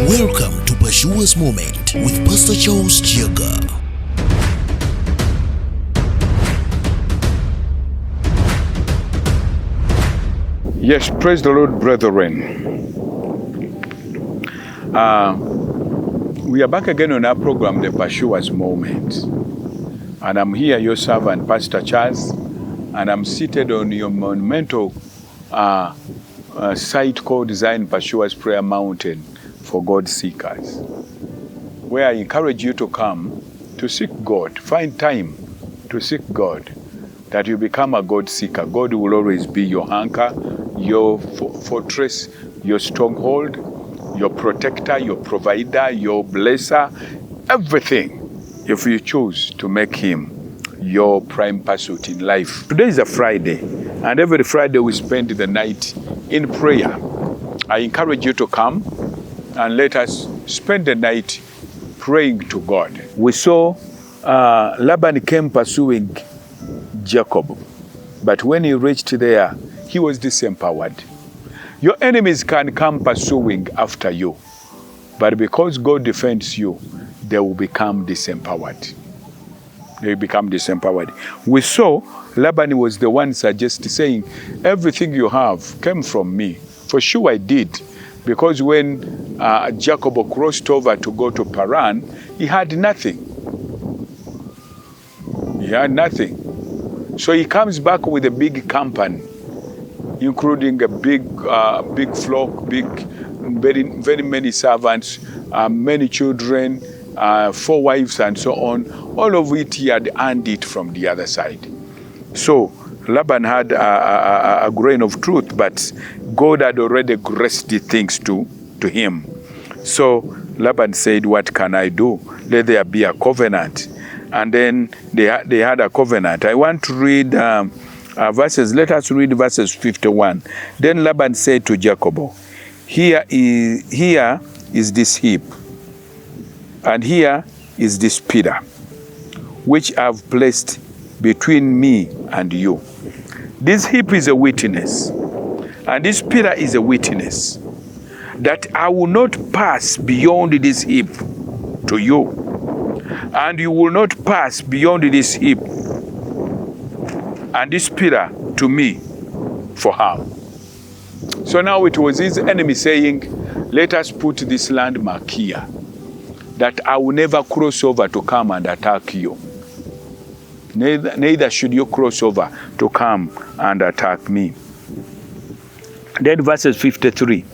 Welcome to Pashua's Moment with Pastor Charles Kiyaga. Yes, praise the Lord, brethren. We are back again on our program, the Pashua's Moment. And I'm here, your servant, Pastor Charles, and I'm seated on your monumental site called Zion Pashua's Prayer Mountain for God Seekers, where I encourage you to come to seek God. Find time to seek God, that you become a God seeker. God will always be your anchor, your fortress, your stronghold, your protector, your provider, your blesser, everything, if you choose to make him your prime pursuit in life. Today is a Friday, and every Friday we spend the night in prayer. I encourage you to come and let us spend the night praying to God. We saw Laban came pursuing Jacob, but when he reached there, he was disempowered. Your enemies can come pursuing after you, but because God defends you, they will become disempowered. They become disempowered. We saw Laban was the one saying, everything you have came from me. For sure I did. Because when Jacob crossed over to go to Paran, he had nothing. He had nothing. So he comes back with a big company, including a big flock, very many servants, many children, 4 wives and so on. All of it he had earned it from the other side. So Laban had a grain of truth, but God had already graced the things to him. So Laban said, what can I do? Let there be a covenant. And then they had a covenant. I want to read verses. Let us read verses 51. Then Laban said to Jacob, here is this heap, and here is this pillar, which I have placed between me and you. This heap is a witness, and this pillar is a witness, that I will not pass beyond this heap to you, and you will not pass beyond this heap and this pillar to me for harm. So now it was his enemy saying, let us put this landmark here, that I will never cross over to come and attack you. Neither should you cross over to come and attack me. Then verses 53.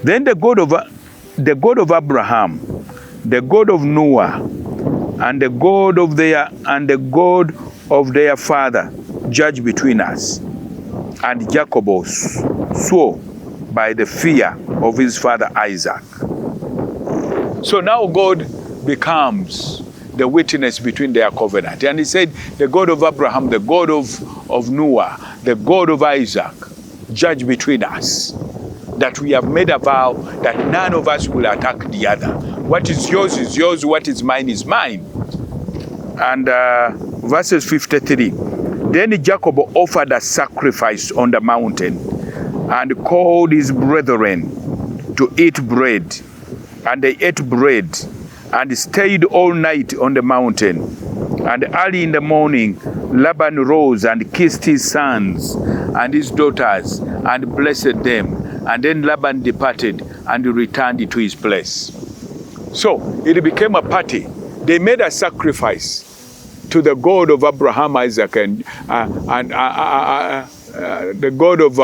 Then the God of Abraham, the God of Noah, and the God of their father judge between us. And Jacob swore by the fear of his father Isaac. So now God becomes the witness between their covenant. And he said, the God of Abraham, the God of Noah, the God of Isaac, judge between us, that we have made a vow that none of us will attack the other. What is yours, what is mine. And verses 53, then Jacob offered a sacrifice on the mountain and called his brethren to eat bread. And they ate bread and stayed all night on the mountain. And early in the morning, Laban rose and kissed his sons and his daughters and blessed them. And then Laban departed and returned to his place. So it became a party. They made a sacrifice to the God of Abraham, Isaac, and the God of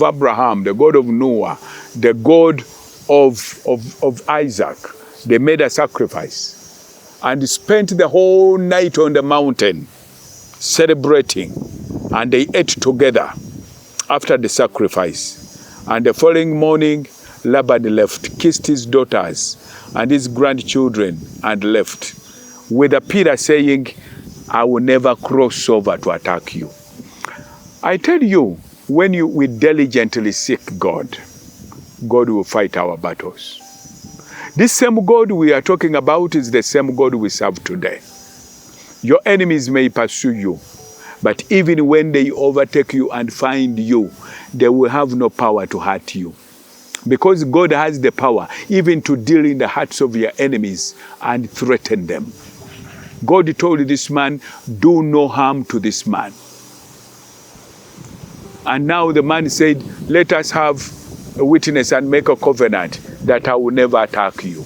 Abraham, the God of Noah, the God of Isaac. They made a sacrifice and spent the whole night on the mountain celebrating, and they ate together after the sacrifice. And the following morning, Laban left, kissed his daughters and his grandchildren, and left with a pillar saying, I will never cross over to attack you. I tell you, when we diligently seek God, God will fight our battles. This same God we are talking about is the same God we serve today. Your enemies may pursue you, but even when they overtake you and find you, they will have no power to hurt you. Because God has the power even to deal in the hearts of your enemies and threaten them. God told this man, do no harm to this man. And now the man said, let us have a witness and make a covenant that I will never attack you.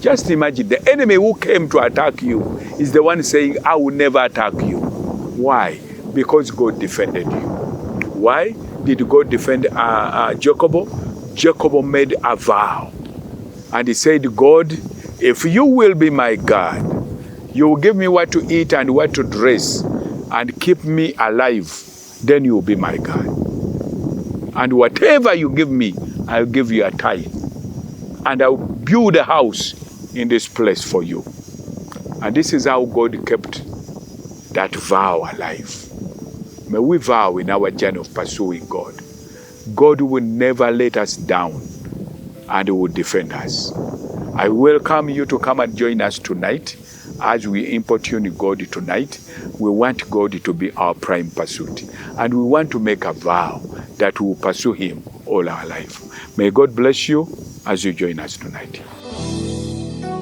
Just imagine, the enemy who came to attack you is the one saying, I will never attack you. Why? Because God defended you. Why did God defend Jacob? Jacob made a vow. And he said, God, if you will be my God, you will give me what to eat and what to dress and keep me alive, then you will be my God. And whatever you give me, I'll give you a tithe. And I'll build a house in this place for you. And this is how God kept that vow alive. May we vow in our journey of pursuing God. God will never let us down and will defend us. I welcome you to come and join us tonight as we importune God tonight. We want God to be our prime pursuit. And we want to make a vow that we will pursue him all our life. May God bless you as you join us tonight.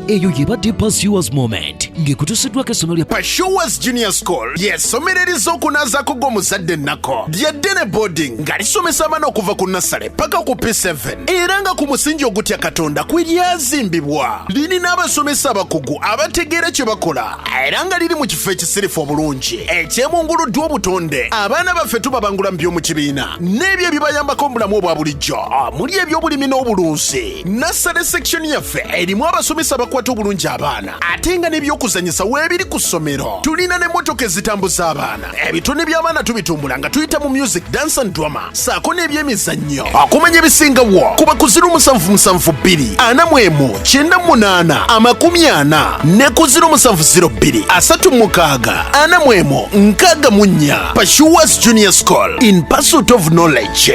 Eyo yebadde Pursuers Moment ng'ekutusiddwako essomero lya Pursuers Junior School ly'essomero erizokunazaako gw'omuzadde nnako lya ddene boarding nga lisomesa abaana okuva ku nasale paka ku P7 era nga ku musingi ogutya Katonda kwe lyazimbibwa. Lirina abasomesa abakugu abategeera kye bakola era nga liri mu kifo ekisirifu obulungi ekyemunguluddwa obutonde. Abaana baffe tubabangula mu by'omu kibiina n'ebyo ebibayambako mu bulamu obwa bulijjo muli eby'obulimi n'obulunzi. Nasale section yaffe erimu abasomesa abakwata obulungi abaana ate nga n'ebyokuzanyisa weebiri ku ssomero. Tulina n'emmotoka ezitambuza abaana. Ebitone by'abaana tubitumbula nga tuyita mu music, dance and drama saako n'ebyemizannyo. Okumanya ebisingawo kuba ku 0772 41 98 40 ne ku 0702 36 41 64. Pursuers Junior School, in pursuit of knowledge.